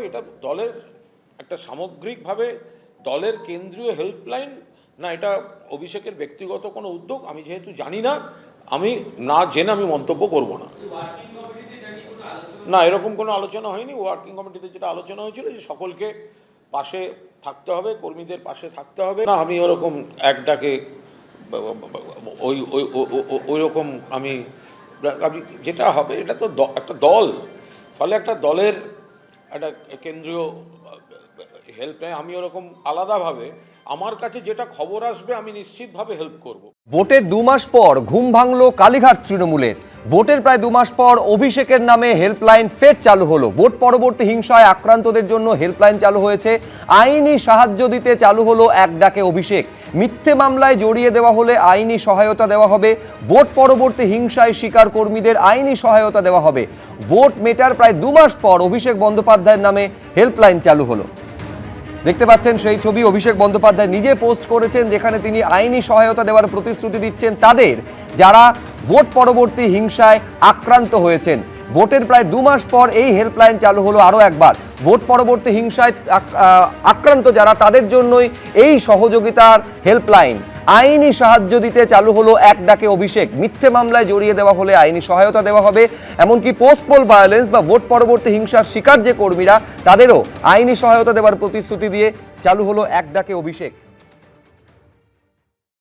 এটা দলের একটা সামগ্রিকভাবে দলের কেন্দ্রীয় হেল্পলাইন না এটা অভিষেকের ব্যক্তিগত কোনো উদ্যোগ, আমি যেহেতু জানি না, আমি না জেনে আমি মন্তব্য করব না। না, এরকম কোনো আলোচনা হয়নি। ওয়ার্কিং কমিটিতে যেটা আলোচনা হয়েছিল যে সকলকে পাশে থাকতে হবে, কর্মীদের পাশে থাকতে হবে না, আমি ওরকম এক ডাকে ওই রকম আমি যেটা হবে এটা তো একটা দল, ফলে একটা দলের একটা কেন্দ্রীয় হেল্পলাইন, আমি ওরকম আলাদাভাবে আমার কাছে যেটা খবর আসবে আমি নিশ্চিতভাবে হেল্প করব। ভোটের 2 মাস পর ঘুম ভাঙল কালীঘাট তৃণমূলের। ভোটের প্রায় 2 মাস পর অভিষেকের নামে হেল্পলাইন ফের চালু হলো। ভোট পরবর্তী হিংসায় আক্রান্তদের জন্য হেল্পলাইন চালু হয়েছে। আইনি সাহায্য দিতে চালু হলো এক ডাকে অভিষেক। মিথ্যে মামলায় জড়িয়ে দেওয়া হলে আইনি সহায়তা দেওয়া হবে। ভোট পরবর্তী হিংসায় শিকার কর্মীদের আইনি সহায়তা দেওয়া হবে। ভোট মেটার প্রায় 2 মাস পর অভিষেক বন্দ্যোপাধ্যায়ের নামে হেল্পলাইন চালু হলো। দেখতে পাচ্ছেন সেই ছবি অভিষেক বন্দ্যোপাধ্যায় নিজে পোস্ট করেছেন, যেখানে তিনি আইনি সহায়তা দেওয়ার প্রতিশ্রুতি দিচ্ছেন তাদের যারা ভোট পরবর্তী হিংসায় আক্রান্ত হয়েছেন। ভোটের প্রায় 2 মাস পর এই হেল্পলাইন চালু হলো আরও একবার। ভোট পরবর্তী হিংসায় আক্রান্ত যারা তাদের জন্যই এই সহযোগিতার হেল্পলাইন। আইনি সাহায্য দিতে চালু হলো এক ডাকে অভিষেক। মিথ্যে মামলায় জড়িয়ে দেওয়া হলে আইনি সহায়তা দেওয়া হবে। এমনকি পোস্ট পোল ভায়োলেন্স বা ভোট পরবর্তী হিংসার শিকার যে কর্মীরা তাদেরও আইনি সহায়তা দেওয়ার প্রতিশ্রুতি দিয়ে চালু হলো এক ডাকে অভিষেক।